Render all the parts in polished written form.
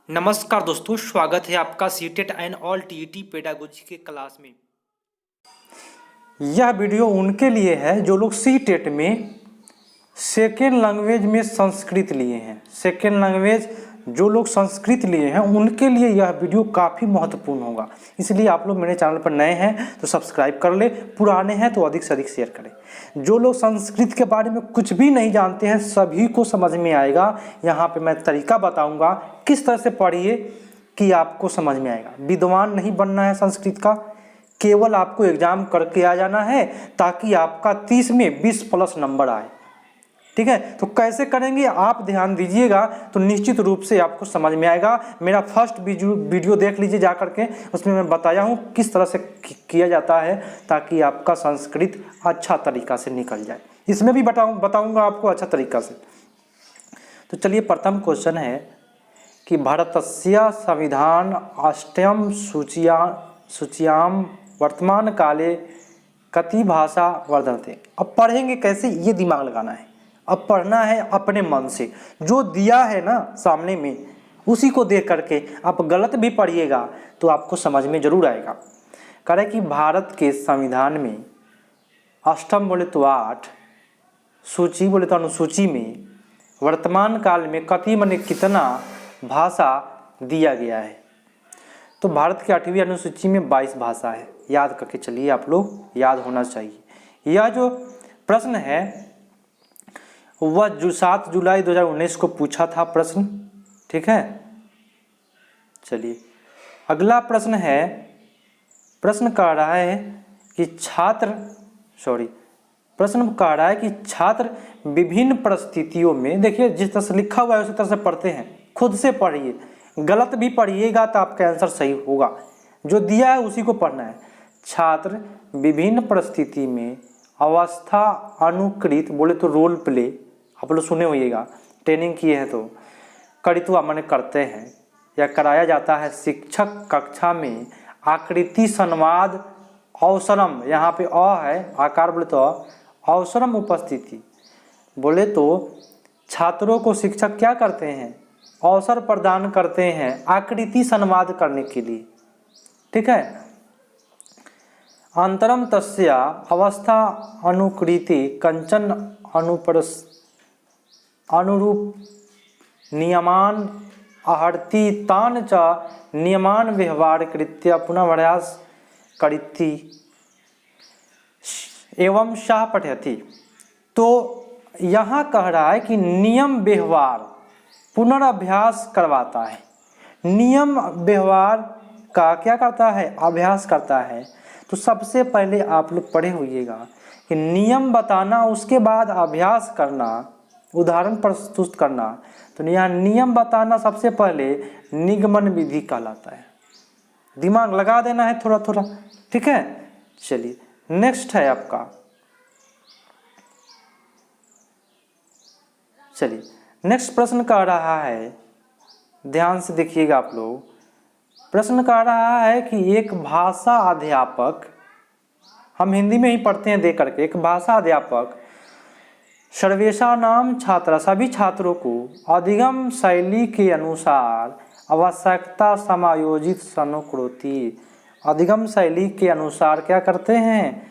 नमस्कार दोस्तों, स्वागत है आपका CTET and all TET pedagogy के क्लास में। यह वीडियो उनके लिए है जो लोग सीटेट में सेकेंड लैंग्वेज में संस्कृत लिए हैं। सेकेंड लैंग्वेज जो लोग संस्कृत लिए हैं उनके लिए यह वीडियो काफ़ी महत्वपूर्ण होगा। इसलिए आप लोग मेरे चैनल पर नए हैं तो सब्सक्राइब कर ले, पुराने हैं तो अधिक से अधिक शेयर करें। जो लोग संस्कृत के बारे में कुछ भी नहीं जानते हैं सभी को समझ में आएगा। यहाँ पे मैं तरीका बताऊँगा किस तरह से पढ़िए कि आपको समझ में आएगा। विद्वान नहीं बनना है संस्कृत का, केवल आपको एग्जाम करके आ जाना है ताकि आपका 30 में 20+ नंबर आए। ठीक है, तो कैसे करेंगे आप ध्यान दीजिएगा तो निश्चित रूप से आपको समझ में आएगा। मेरा फर्स्ट वीडियो देख लीजिए जा करके, उसमें मैं बताया हूँ किस तरह से किया जाता है ताकि आपका संस्कृत अच्छा तरीका से निकल जाए। इसमें भी बताऊँगा आपको अच्छा तरीका से। तो चलिए, प्रथम क्वेश्चन है कि भारतस्य संविधान अष्टम सूच्यां वर्तमान काले कति भाषा वर्धन्ते। अब पढ़ेंगे कैसे, ये दिमाग लगाना है। अब पढ़ना है अपने मन से, जो दिया है ना सामने में उसी को देख करके। आप गलत भी पढ़िएगा तो आपको समझ में जरूर आएगा। कह रहे कि भारत के संविधान में अष्टम बोले तो 8, सूची बोले तो अनुसूची में वर्तमान काल में कति माने कितना भाषा दिया गया है। तो भारत के 8वीं अनुसूची में 22 भाषा है। याद करके चलिए, आप लोग याद होना चाहिए। यह जो प्रश्न है वह 7 जुलाई 2019 को पूछा था प्रश्न। ठीक है, चलिए अगला प्रश्न है। प्रश्न कह रहा है कि छात्र विभिन्न परिस्थितियों में, देखिए जिस तरह से लिखा हुआ है उसी तरह से पढ़ते हैं, खुद से पढ़िए। गलत भी पढ़िएगा तो आपका आंसर सही होगा। जो दिया है उसी को पढ़ना है। छात्र विभिन्न परिस्थिति में अवस्था अनुकृत बोले तो रोल प्ले, आप लोग सुने होइएगा, ट्रेनिंग किए हैं तो करित्वा माने करते हैं या कराया जाता है। शिक्षक कक्षा में आकृति संवाद अवसरम, यहाँ पे अ है, आकार बोले तो अवसरम उपस्थिति बोले तो छात्रों को शिक्षक क्या करते हैं, अवसर प्रदान करते हैं आकृति संवाद करने के लिए। ठीक है, अंतरम तस्या अवस्था अनुकृति कंचन अनुरूप नियमान आहर्ति तान च नियमान व्यवहार कृत्य पुनर्भ्यास करिति एवं सह पठयति। तो यहाँ कह रहा है कि नियम व्यवहार पुनर्अभ्यास करवाता है। नियम व्यवहार का क्या करता है, अभ्यास करता है। तो सबसे पहले आप लोग पढ़े होइएगा कि नियम बताना, उसके बाद अभ्यास करना, उदाहरण प्रस्तुत करना। तो यहाँ नियम बताना सबसे पहले निगमन विधि कहलाता है। दिमाग लगा देना है थोड़ा थोड़ा। ठीक है, चलिए नेक्स्ट है आपका। चलिए नेक्स्ट प्रश्न कह रहा है, ध्यान से देखिएगा आप लोग। प्रश्न कह रहा है कि एक भाषा अध्यापक, हम हिंदी में ही पढ़ते हैं दे करके, एक भाषा अध्यापक सर्वेशा नाम छात्रा सभी छात्रों को अधिगम शैली के अनुसार आवश्यकता समायोजित सनुकृति। अधिगम शैली के अनुसार क्या करते हैं,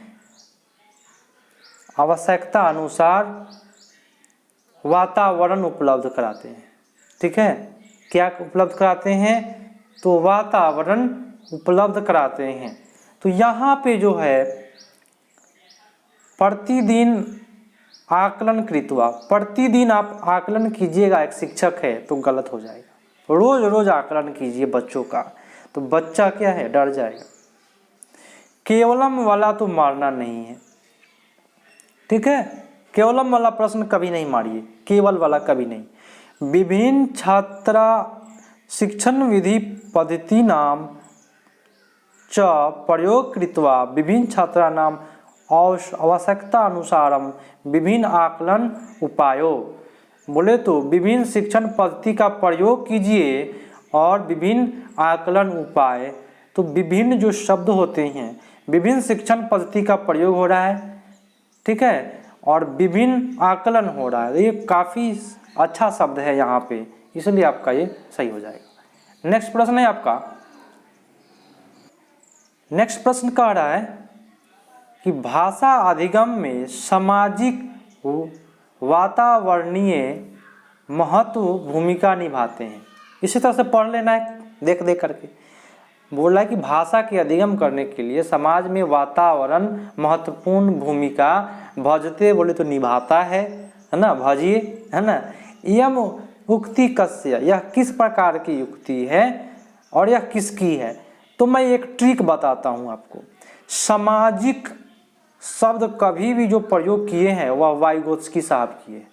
आवश्यकता अनुसार वातावरण उपलब्ध कराते हैं। ठीक है, क्या उपलब्ध कराते हैं, तो वातावरण उपलब्ध कराते हैं। तो यहाँ पे जो है प्रतिदिन आकलन कृत्वा, प्रतिदिन आप आकलन कीजिएगा। एक शिक्षक है तो गलत हो जाएगा। रोज रोज आकलन कीजिए बच्चों का, तो बच्चा क्या है, डर जाएगा। केवलम वाला तो मारना नहीं है। ठीक है, केवलम वाला प्रश्न कभी नहीं मारिए, केवल वाला कभी नहीं। विभिन्न छात्रा शिक्षण विधि पद्धति नाम च प्रयोग कृत्वा विभिन्न छात्रा नाम आवश्यकता अनुसारम विभिन्न आकलन उपायों। बोले तो विभिन्न शिक्षण पद्धति का प्रयोग कीजिए और विभिन्न आकलन उपाय। तो विभिन्न जो शब्द होते हैं, विभिन्न शिक्षण पद्धति का प्रयोग हो रहा है। ठीक है, और विभिन्न आकलन हो रहा है। ये काफ़ी अच्छा शब्द है यहाँ पे, इसलिए आपका ये सही हो जाएगा। नेक्स्ट प्रश्न है आपका, नेक्स्ट प्रश्न कह रहा है कि भाषा अधिगम में सामाजिक वातावरणीय महत्व भूमिका निभाते हैं। इसी तरह से पढ़ लेना है देख देख करके। बोल रहा है कि भाषा के अधिगम करने के लिए समाज में वातावरण महत्वपूर्ण भूमिका भजते, बोले तो निभाता है ना, भजिए, है ना। यम उक्ति कस्य, यह किस प्रकार की युक्ति है और यह किसकी है। तो मैं एक ट्रिक बताता हूँ आपको। सामाजिक शब्द कभी भी जो प्रयोग किए हैं वह वाइगोत्स्की साहब किए।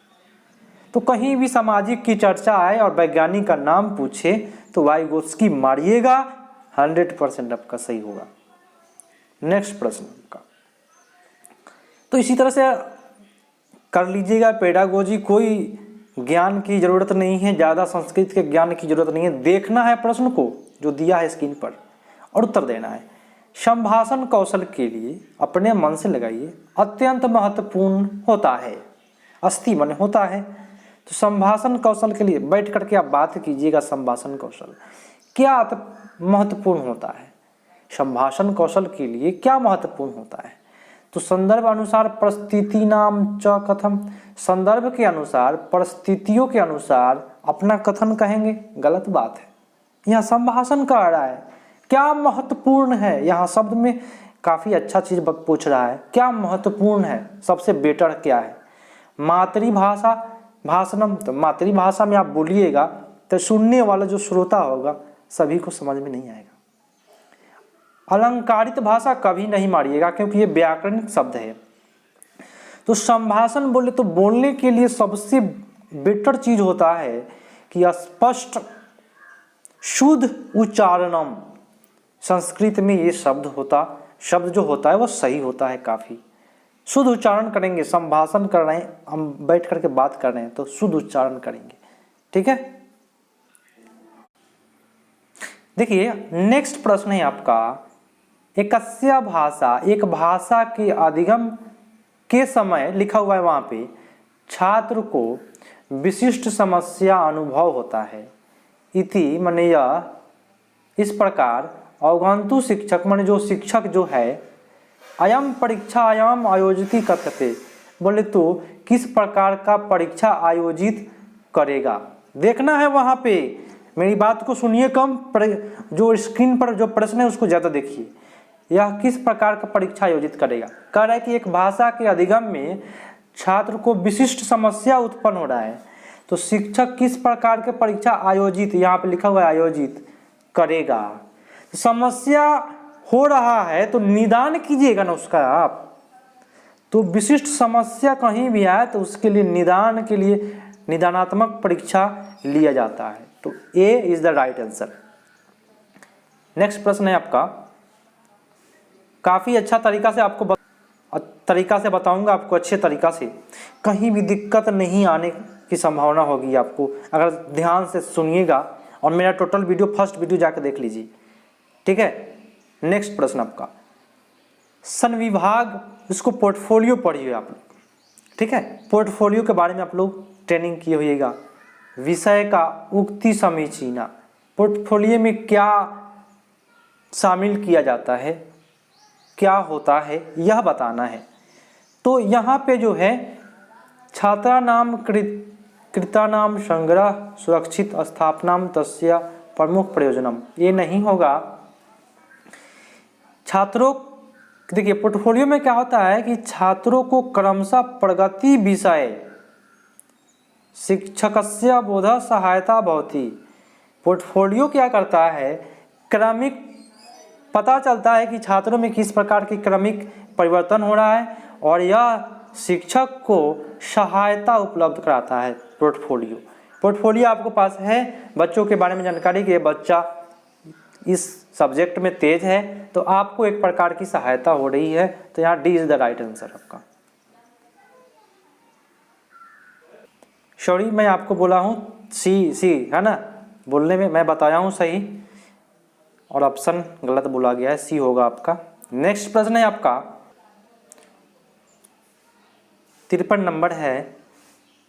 तो कहीं भी सामाजिक की चर्चा आए और वैज्ञानिक का नाम पूछे तो वाइगोत्स्की मारिएगा, 100% आपका सही होगा। नेक्स्ट प्रश्न का, तो इसी तरह से कर लीजिएगा पेडागोजी। कोई ज्ञान की जरूरत नहीं है, ज़्यादा संस्कृत के ज्ञान की जरूरत नहीं है। देखना है प्रश्न को जो दिया है स्क्रीन पर और उत्तर देना है। संभाषण कौशल के लिए अपने मन से लगाइए, अत्यंत महत्वपूर्ण होता है। अस्ति मन होता है। तो संभाषण कौशल के लिए बैठ करके आप बात कीजिएगा। संभाषण कौशल क्या महत्वपूर्ण होता है, संभाषण कौशल के लिए क्या महत्वपूर्ण होता है। तो संदर्भ अनुसार परिस्थिति नाम च कथम, संदर्भ के अनुसार परिस्थितियों के अनुसार अपना कथन कहेंगे, गलत बात है। यहाँ संभाषण कह रहा है क्या महत्वपूर्ण है, यहाँ शब्द में काफ़ी अच्छा चीज़ पूछ रहा है, क्या महत्वपूर्ण है, सबसे बेटर क्या है। मातृभाषा भाषणम, तो मातृभाषा में आप बोलिएगा तो सुनने वाला जो श्रोता होगा सभी को समझ में नहीं आएगा। अलंकारित भाषा कभी नहीं मारिएगा क्योंकि ये व्याकरणिक शब्द है। तो संभाषण बोले तो बोलने के लिए सबसे बेटर चीज होता है कि स्पष्ट शुद्ध उच्चारणम। संस्कृत में ये शब्द जो होता है वो सही होता है, काफ़ी शुद्ध उच्चारण करेंगे। संभाषण कर रहे हैं हम, बैठ करके बात कर रहे हैं तो शुद्ध उच्चारण करेंगे, ठीक है। देखिए नेक्स्ट प्रश्न है आपका, एकस्य भाषा, एक भाषा के अधिगम के समय लिखा हुआ है वहां पे, छात्र को विशिष्ट समस्या अनुभव होता है। इति माने यह इस प्रकार अवगंतु शिक्षक माने जो शिक्षक जो है, अयम परीक्षायाम आयोजित कथते, बोले तो किस प्रकार का परीक्षा आयोजित करेगा। देखना है वहां पे, मेरी बात को सुनिए कम, जो स्क्रीन पर जो प्रश्न है उसको ज़्यादा देखिए। यह किस प्रकार का परीक्षा आयोजित करेगा। कह रहा है कि एक भाषा के अधिगम में छात्र को विशिष्ट समस्या उत्पन्न हो रहा है, तो शिक्षक किस प्रकार के परीक्षा आयोजित, यहाँ पे लिखा हुआ है आयोजित करेगा। समस्या हो रहा है तो निदान कीजिएगा ना उसका आप। तो विशिष्ट समस्या कहीं भी आए तो उसके लिए निदान के लिए निदानात्मक परीक्षा लिया जाता है। तो A is the right answer. Next प्रश्न है आपका, काफी अच्छा तरीका से आपको बताऊंगा आपको, अच्छे तरीका से, कहीं भी दिक्कत नहीं आने की संभावना होगी आपको अगर ध्यान से सुनिएगा। और मेरा टोटल वीडियो फर्स्ट वीडियो जाकर देख लीजिए, ठीक है। नेक्स्ट प्रश्न आपका, संविभाग, इसको पोर्टफोलियो पढ़िए आप लोग, ठीक है। पोर्टफोलियो के बारे में आप लोग ट्रेनिंग किए होइएगा। विषय का उक्ति समीचीना, पोर्टफोलियो में क्या शामिल किया जाता है, क्या होता है, यह बताना है। तो यहाँ पे जो है छात्रा नाम कृता नाम संग्रह सुरक्षित स्थापनाम तस्य प्रमुख प्रयोजनम, ये नहीं होगा। छात्रों, देखिए पोर्टफोलियो में क्या होता है कि छात्रों को क्रमशः प्रगति विषय शिक्षकस्य बोध सहायता भवति। पोर्टफोलियो क्या करता है, क्रमिक पता चलता है कि छात्रों में किस प्रकार की क्रमिक परिवर्तन हो रहा है और यह शिक्षक को सहायता उपलब्ध कराता है। पोर्टफोलियो आपके पास है, बच्चों के बारे में जानकारी कि बच्चा इस सब्जेक्ट में तेज है तो आपको एक प्रकार की सहायता हो रही है। तो यहाँ D is the right answer आपका। सॉरी मैं आपको बोला हूँ सी है ना, बोलने में मैं बताया हूँ सही और ऑप्शन गलत बोला गया है, सी होगा आपका। नेक्स्ट प्रश्न है आपका 53 नंबर है,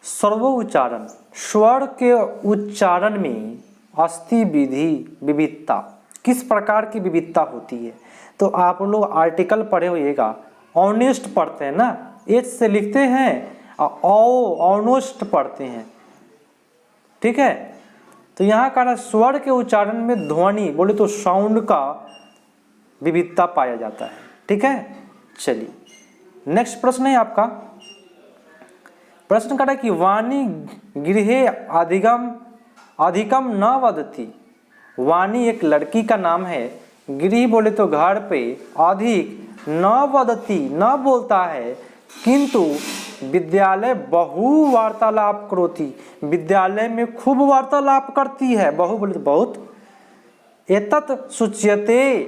सर्वोच्चारण, स्वर के उच्चारण में अस्थि विधि विविधता, किस प्रकार की विविधता होती है? तो आप लोग आर्टिकल पढ़े होइएगा, ऑनेस्ट पढ़ते हैं ना, एच से लिखते हैं और ऑनेस्ट पढ़ते हैं, ठीक है। तो यहाँ का स्वर के उच्चारण में ध्वनि बोले तो साउंड का विविधता पाया जाता है, ठीक है। चलिए नेक्स्ट प्रश्न है आपका, प्रश्न कर कि वाणी गृहे अधिकम न वदति। वाणी एक लड़की का नाम है, गृह बोले तो घर पे, अधिक न वदति न बोलता है, किंतु विद्यालय बहु वार्तालाप करोति, विद्यालय में खूब वार्तालाप करती है, बहु बोले तो बहुत। एतत् सूच्यते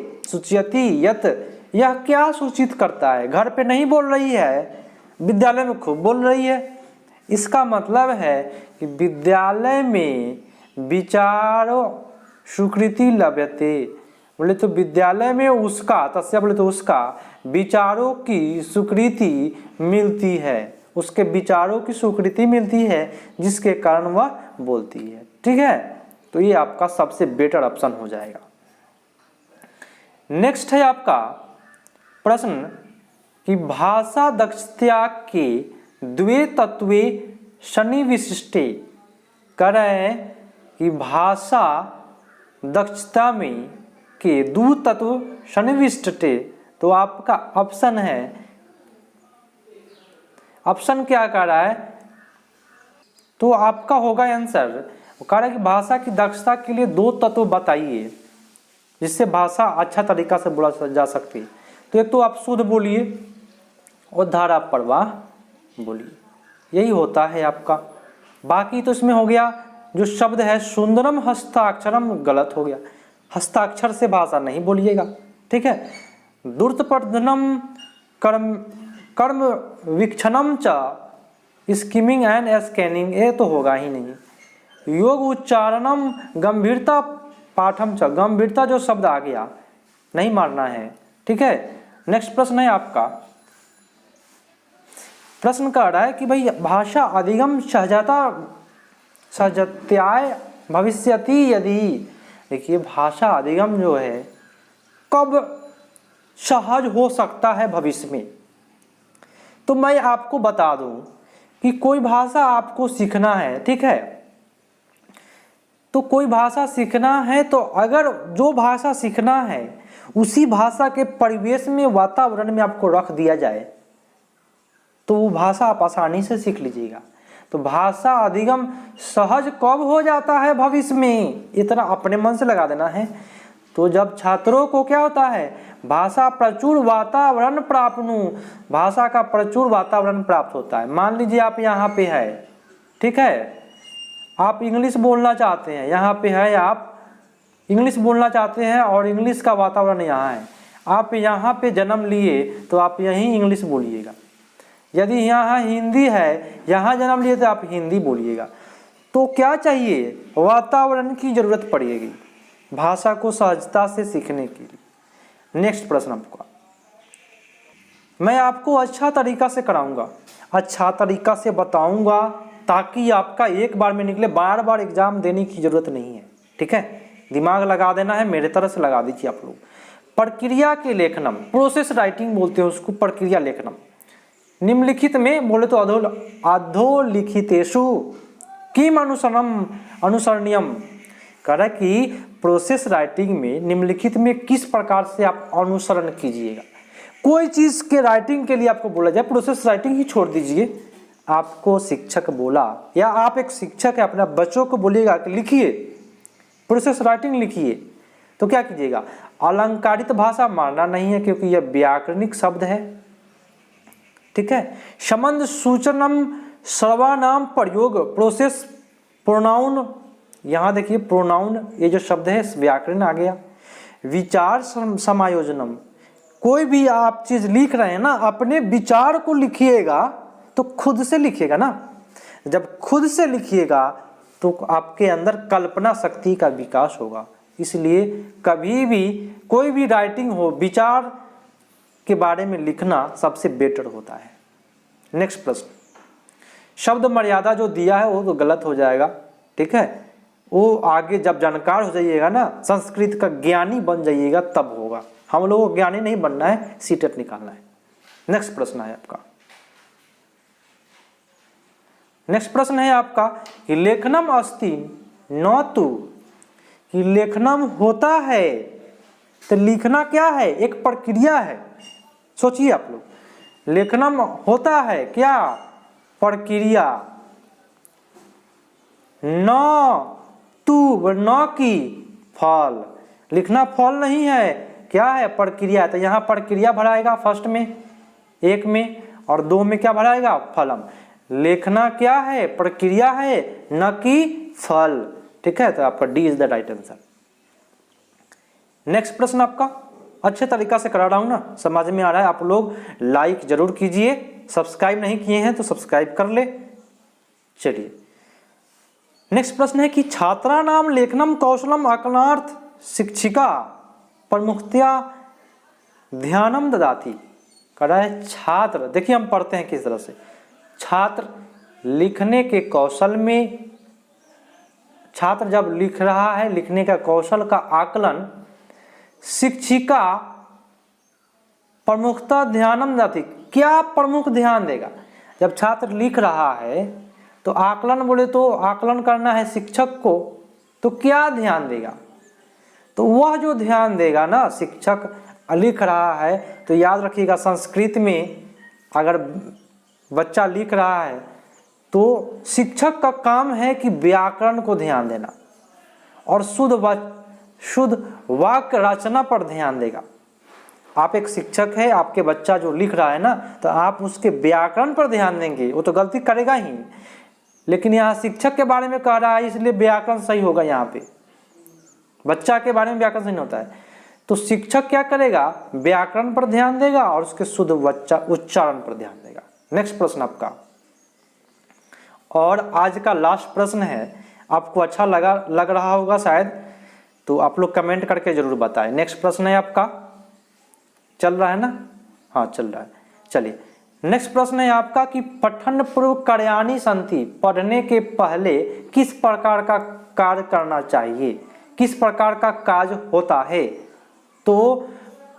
यत, यह क्या सूचित करता है? घर पे नहीं बोल रही है, विद्यालय में खूब बोल रही है। इसका मतलब है कि विद्यालय में विचारो सुकृति लभ्यते, बोले तो विद्यालय में उसका, तस्य बोले तो उसका विचारों की स्वीकृति मिलती है, उसके विचारों की स्वीकृति मिलती है, जिसके कारण वह बोलती है, ठीक है। तो ये आपका सबसे बेटर ऑप्शन हो जाएगा। नेक्स्ट है आपका प्रश्न कि भाषा दक्षता के द्वे तत्वे सन्निविष्टे, कह रहे हैं कि भाषा दक्षता में के दो तत्व सन्निविष्टे, तो आपका ऑप्शन है, ऑप्शन क्या कह रहा है? तो आपका होगा आंसर, कह रहा है कि भाषा की दक्षता के लिए दो तत्व बताइए जिससे भाषा अच्छा तरीका से बोला जा सकती। तो एक तो आप शुद्ध बोलिए और धारा प्रवाह बोलिए, यही होता है आपका। बाकी तो इसमें हो गया जो शब्द है सुंदरम हस्ताक्षरम, गलत हो गया, हस्ताक्षर से भाषा नहीं बोलिएगा, ठीक है। द्रुतपर्धनम कर्म वीक्षणम च स्किमिंग एंड स्कैनिंग, ये तो होगा ही नहीं। योग उच्चारणम गंभीरता पाठम च, गंभीरता जो शब्द आ गया नहीं मारना है, ठीक है। नेक्स्ट प्रश्न है आपका, प्रश्न कह रहा है कि भाई भाषा अधिगम सहजत्याय भविष्यति यदि, देखिए भाषा अधिगम जो है कब सहज हो सकता है भविष्य में। तो मैं आपको बता दूं कि कोई भाषा आपको सीखना है, ठीक है, तो कोई भाषा सीखना है तो अगर जो भाषा सीखना है उसी भाषा के परिवेश में, वातावरण में आपको रख दिया जाए तो वो भाषा आप आसानी से सीख लीजिएगा। तो भाषा अधिगम सहज कब हो जाता है भविष्य में, इतना अपने मन से लगा देना है। तो जब छात्रों को क्या होता है, भाषा प्रचुर वातावरण प्राप्त, भाषा का प्रचुर वातावरण प्राप्त होता है। मान लीजिए आप यहाँ पे है, ठीक है, आप इंग्लिश बोलना चाहते हैं, यहाँ पे है, आप इंग्लिश बोलना चाहते हैं और इंग्लिश का वातावरण यहाँ है, आप यहाँ पे जन्म लिए तो आप यहीं इंग्लिश बोलिएगा। यदि यहाँ हिंदी है, यहाँ जन्म लिए तो आप हिंदी बोलिएगा। तो क्या चाहिए, वातावरण की जरूरत पड़ेगी भाषा को सहजता से सीखने के लिए। नेक्स्ट प्रश्न आपका, मैं आपको अच्छा तरीका से कराऊंगा, अच्छा तरीका से बताऊंगा ताकि आपका एक बार में निकले, बार बार एग्जाम देने की जरूरत नहीं है, ठीक है। दिमाग लगा देना है, मेरे तरह से लगा दीजिए आप लोग। प्रक्रिया के लेखनम, प्रोसेस राइटिंग बोलते हैं उसको, प्रक्रिया लेखनम। निम्नलिखित में बोले तो अधोलिखितेषु किम अनुसरणीयम, कह रहा है कि प्रोसेस राइटिंग में निम्नलिखित में किस प्रकार से आप अनुसरण कीजिएगा। कोई चीज़ के राइटिंग के लिए आपको बोला जाए, प्रोसेस राइटिंग ही छोड़ दीजिए, आपको शिक्षक बोला या आप एक शिक्षक है, अपने बच्चों को बोलिएगा कि लिखिए, प्रोसेस राइटिंग लिखिए, तो क्या कीजिएगा, अलंकारित भाषा मारना नहीं है क्योंकि यह व्याकरणिक शब्द है, ठीक है। संबंध सूचनम सर्वनाम प्रयोग, प्रोसेस प्रोनाउन, यहाँ देखिए प्रोनाउन, ये जो शब्द है व्याकरण आ गया। विचार समायोजनम, कोई भी आप चीज लिख रहे हैं ना, अपने विचार को लिखिएगा तो खुद से लिखिएगा ना, जब खुद से लिखिएगा तो आपके अंदर कल्पना शक्ति का विकास होगा। इसलिए कभी भी कोई भी राइटिंग हो, विचार के बारे में लिखना सबसे बेटर होता है। नेक्स्ट प्रश्न, शब्द मर्यादा जो दिया है वो तो गलत हो जाएगा, ठीक है। वो आगे जब जानकार हो जाइएगा ना, संस्कृत का ज्ञानी बन जाइएगा तब होगा। हम लोगों को ज्ञानी नहीं बनना है, सीटेट निकालना है। नेक्स्ट प्रश्न है आपका, नेक्स्ट प्रश्न है आपका कि लेखनम अस्ति न तु, कि लेखनम होता है तो लिखना क्या है, एक प्रक्रिया है। सोचिए आप लोग, लेखनम होता है क्या, प्रक्रिया। न तू, न की फल, लिखना फल नहीं है, क्या है, प्रक्रिया। तो यहाँ प्रक्रिया भराएगा फर्स्ट में, एक में, और दो में क्या भराएगा, फलम। लेखना क्या है, प्रक्रिया है, न कि फल। ठीक है, तो आपका D is the right answer. Next प्रश्न आपका अच्छे तरीका से करा रहा हूं ना, समझ में आ रहा है। आप लोग लाइक जरूर कीजिए, सब्सक्राइब नहीं किए हैं तो सब्सक्राइब कर ले। चलिए नेक्स्ट प्रश्न है कि छात्रा नाम लेखनम कौशलम आकलनार्थ शिक्षिका प्रमुखतया ध्यानम ददाति। कह रहा है छात्र, देखिए हम पढ़ते हैं किस तरह से। छात्र लिखने के कौशल में, छात्र जब लिख रहा है, लिखने का कौशल का आकलन शिक्षिका प्रमुखता ध्यानम ददाति, क्या प्रमुख ध्यान देगा। जब छात्र लिख रहा है तो आकलन बोले तो आकलन करना है शिक्षक को, तो क्या ध्यान देगा, तो वह जो ध्यान देगा ना, शिक्षक लिख रहा है तो याद रखिएगा संस्कृत में अगर बच्चा लिख रहा है तो शिक्षक का काम है कि व्याकरण को ध्यान देना और शुद्ध वाक्य रचना पर ध्यान देगा। आप एक शिक्षक है, आपके बच्चा जो लिख रहा है ना, तो आप उसके व्याकरण पर ध्यान देंगे, वो तो गलती करेगा ही, लेकिन यहाँ शिक्षक के बारे में कह रहा है इसलिए व्याकरण सही होगा। यहाँ पे बच्चा के बारे में व्याकरण सही होता है, तो शिक्षक क्या करेगा, व्याकरण पर ध्यान देगा और उसके शुद्ध उच्चारण पर ध्यान देगा। नेक्स्ट प्रश्न आपका, और आज का लास्ट प्रश्न है, आपको अच्छा लग रहा होगा शायद, तो आप लोग कमेंट करके जरूर बताएं। नेक्स्ट प्रश्न है आपका, चल रहा है ना, हाँ चल रहा है। चलिए नेक्स्ट प्रश्न है आपका कि पठन पूर्व कार्याणि सन्ति, पढ़ने के पहले किस प्रकार का कार्य करना चाहिए, किस प्रकार का कार्य होता है। तो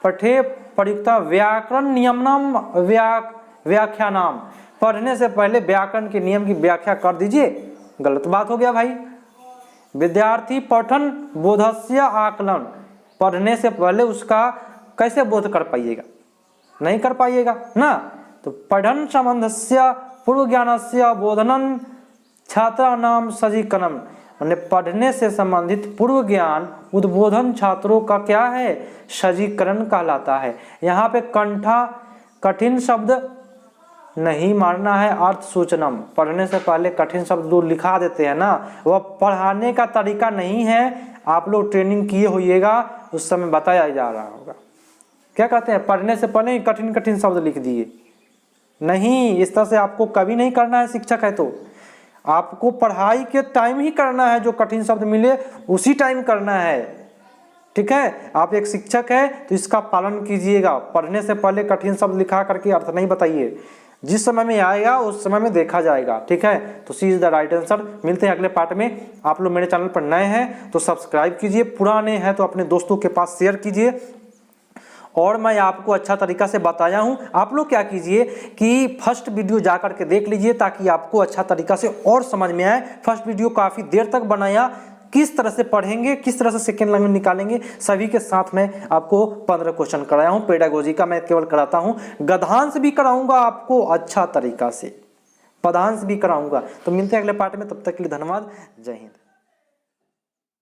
पठे प्रयुक्ता व्याकरण नियमनम व्याख्यानाम, पढ़ने से पहले व्याकरण के नियम की व्याख्या कर दीजिए। गलत बात हो गया भाई। विद्यार्थी पठन बोधस्य आकलन, पढ़ने से पहले उसका कैसे बोध कर पाइएगा, नहीं कर पाइएगा ना। तो पठन संबंधस्य पूर्व ज्ञानस्य बोधनम छात्राणाम सजीकरणम, मैंने पढ़ने से संबंधित पूर्व ज्ञान उद्बोधन छात्रों का क्या है, सजीकरण कहलाता है। यहाँ पे कंठा कठिन शब्द नहीं मारना है, अर्थ सूचनम, पढ़ने से पहले कठिन शब्द जो लिखा देते हैं ना, वह पढ़ाने का तरीका नहीं है। आप लोग ट्रेनिंग किए होइएगा, उस समय बताया जा रहा होगा। क्या कहते हैं, पढ़ने से पहले ही कठिन कठिन शब्द लिख दिए, नहीं, इस तरह से आपको कभी नहीं करना है। शिक्षक है तो आपको पढ़ाई के टाइम ही करना है, जो कठिन शब्द मिले उसी टाइम करना है। ठीक है, आप एक शिक्षक है तो इसका पालन कीजिएगा। पढ़ने से पहले कठिन शब्द लिखा करके अर्थ नहीं बताइए, जिस समय में आएगा उस समय में देखा जाएगा। ठीक है, तो सी इज द राइट आंसर। मिलते हैं अगले पार्ट में। आप लोग मेरे चैनल पर नए हैं तो सब्सक्राइब कीजिए, पुराने हैं तो अपने दोस्तों के पास शेयर कीजिए। और मैं आपको अच्छा तरीका से बताया हूं, आप लोग क्या कीजिए कि फर्स्ट वीडियो जा करके देख लीजिए ताकि आपको अच्छा तरीका से और समझ में आए। फर्स्ट वीडियो काफ़ी देर तक बनाया, किस तरह से पढ़ेंगे, किस तरह से सेकेंड लैंग्वेज निकालेंगे, सभी के साथ में आपको 15 क्वेश्चन कराया हूँ। पेडागोजी का मैं केवल कराता हूँ, गद्यांश भी कराऊंगा आपको अच्छा तरीका से, पदांश भी कराऊंगा। तो मिलते हैं अगले पार्ट में, तब तक के लिए धन्यवाद, जय हिंद।